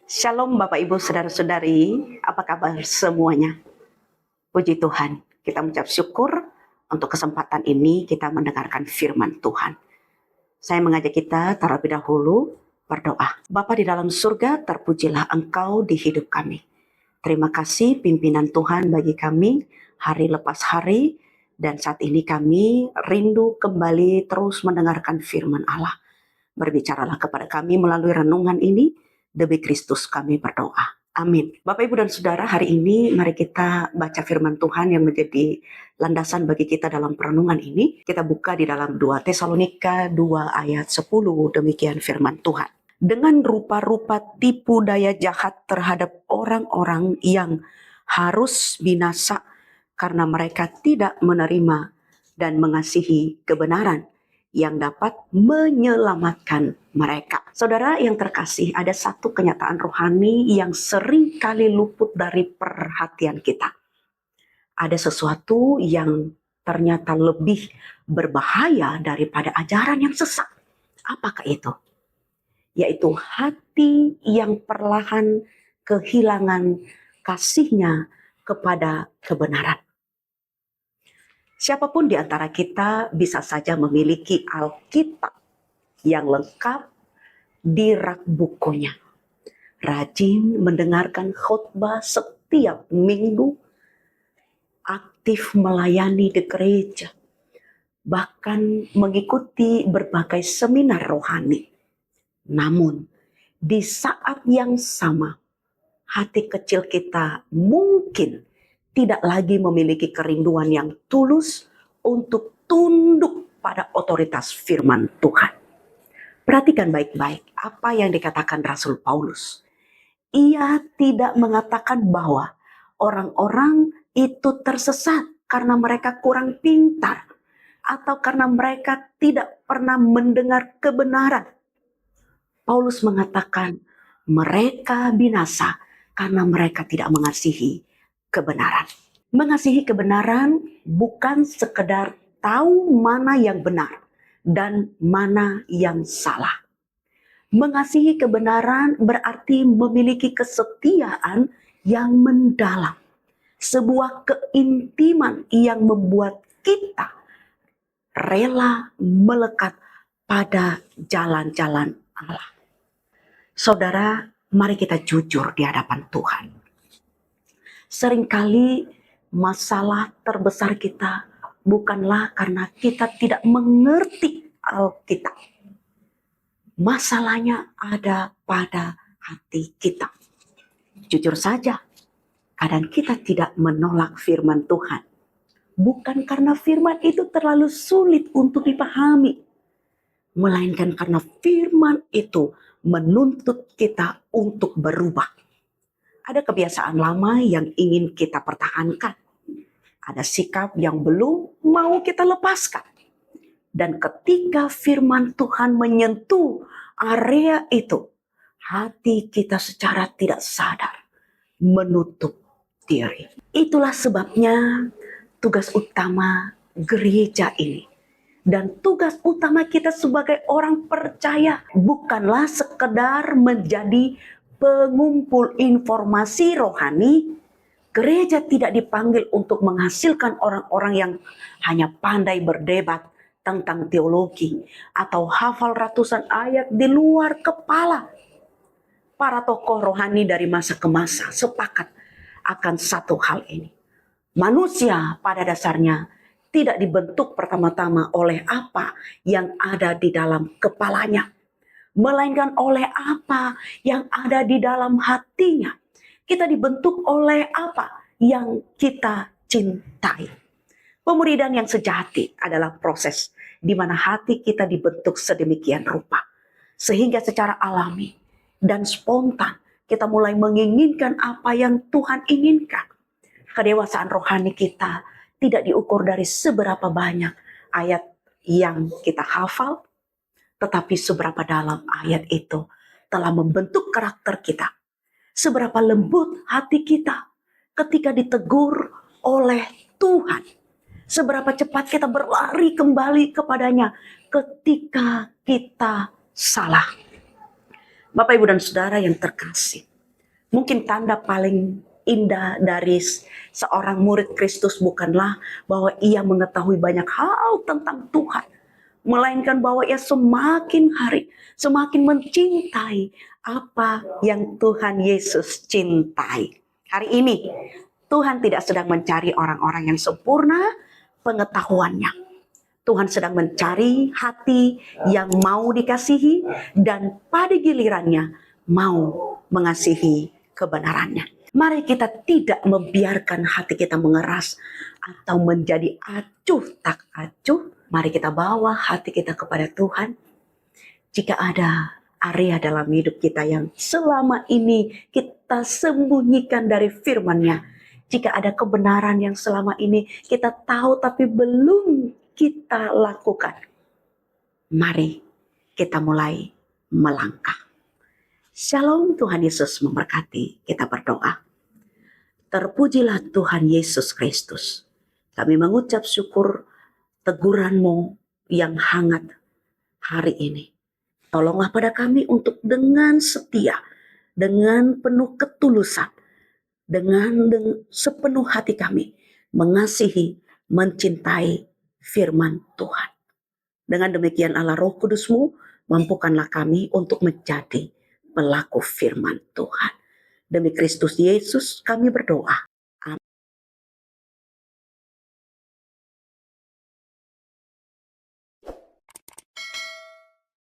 Shalom Bapak Ibu Saudara-saudari, apa kabar semuanya? Puji Tuhan, kita mengucap syukur untuk kesempatan ini kita mendengarkan firman Tuhan. Saya mengajak kita terlebih dahulu berdoa. Bapa di dalam surga, terpujilah Engkau di hidup kami. Terima kasih pimpinan Tuhan bagi kami hari lepas hari, dan saat ini kami rindu kembali terus mendengarkan firman Allah. Berbicaralah kepada kami melalui renungan ini, demi Kristus kami berdoa. Amin. Bapak, Ibu, dan Saudara, hari ini mari kita baca firman Tuhan yang menjadi landasan bagi kita dalam perenungan ini. Kita buka di dalam 2 Tesalonika 2 ayat 10, demikian firman Tuhan. Dengan rupa-rupa tipu daya jahat terhadap orang-orang yang harus binasa karena mereka tidak menerima dan mengasihi kebenaran yang dapat menyelamatkan mereka. Saudara yang terkasih, ada satu kenyataan rohani yang sering kali luput dari perhatian kita. Ada sesuatu yang ternyata lebih berbahaya daripada ajaran yang sesat. Apakah itu? Yaitu hati yang perlahan kehilangan kasihnya kepada kebenaran. Siapapun di antara kita bisa saja memiliki Alkitab yang lengkap di rak bukunya. Rajin mendengarkan khotbah setiap minggu, aktif melayani di gereja, bahkan mengikuti berbagai seminar rohani. Namun, di saat yang sama, hati kecil kita mungkin tidak lagi memiliki kerinduan yang tulus untuk tunduk pada otoritas firman Tuhan. Perhatikan baik-baik apa yang dikatakan Rasul Paulus. Ia tidak mengatakan bahwa orang-orang itu tersesat karena mereka kurang pintar atau karena mereka tidak pernah mendengar kebenaran. Paulus mengatakan mereka binasa karena mereka tidak mengasihi kebenaran. Mengasihi kebenaran bukan sekedar tahu mana yang benar dan mana yang salah. Mengasihi kebenaran berarti memiliki kesetiaan yang mendalam. Sebuah keintiman yang membuat kita rela melekat pada jalan-jalan Allah. Saudara, mari kita jujur di hadapan Tuhan. Seringkali masalah terbesar kita bukanlah karena kita tidak mengerti Alkitab. Masalahnya ada pada hati kita. Jujur saja, kadang kita tidak menolak firman Tuhan. Bukan karena firman itu terlalu sulit untuk dipahami, melainkan karena firman itu menuntut kita untuk berubah. Ada kebiasaan lama yang ingin kita pertahankan. Ada sikap yang belum mau kita lepaskan. Dan ketika firman Tuhan menyentuh area itu, hati kita secara tidak sadar menutup diri. Itulah sebabnya tugas utama gereja ini dan tugas utama kita sebagai orang percaya bukanlah sekedar menjadi pengumpul informasi rohani. Gereja tidak dipanggil untuk menghasilkan orang-orang yang hanya pandai berdebat tentang teologi atau hafal ratusan ayat di luar kepala. Para tokoh rohani dari masa ke masa sepakat akan satu hal ini. Manusia pada dasarnya tidak dibentuk pertama-tama oleh apa yang ada di dalam kepalanya, melainkan oleh apa yang ada di dalam hatinya. Kita dibentuk oleh apa yang kita cintai. Pemuridan yang sejati adalah proses di mana hati kita dibentuk sedemikian rupa, sehingga secara alami dan spontan kita mulai menginginkan apa yang Tuhan inginkan. Kedewasaan rohani kita tidak diukur dari seberapa banyak ayat yang kita hafal, tetapi seberapa dalam ayat itu telah membentuk karakter kita. Seberapa lembut hati kita ketika ditegur oleh Tuhan. Seberapa cepat kita berlari kembali kepadanya ketika kita salah. Bapak, Ibu, dan Saudara yang terkasih, Mungkin tanda paling indah dari seorang murid Kristus bukanlah bahwa ia mengetahui banyak hal tentang Tuhan, melainkan bahwa ia semakin hari semakin mencintai apa yang Tuhan Yesus cintai. Hari ini Tuhan tidak sedang mencari orang-orang yang sempurna pengetahuannya. Tuhan sedang mencari hati yang mau dikasihi dan pada gilirannya mau mengasihi kebenarannya. Mari kita tidak membiarkan hati kita mengeras atau menjadi acuh tak acuh. Mari kita bawa hati kita kepada Tuhan. Jika ada area dalam hidup kita yang selama ini kita sembunyikan dari firman-Nya, jika ada kebenaran yang selama ini kita tahu tapi belum kita lakukan, mari kita mulai melangkah. Shalom, Tuhan Yesus memberkati. Kita berdoa. Terpujilah Tuhan Yesus Kristus. Kami mengucap syukur teguran-Mu yang hangat hari ini. Tolonglah pada kami untuk dengan setia, dengan penuh ketulusan, dengan sepenuh hati kami mengasihi, mencintai firman Tuhan. Dengan demikian Allah Roh Kudus-Mu mampukanlah kami untuk menjadi pelaku firman Tuhan. Demi Kristus Yesus kami berdoa.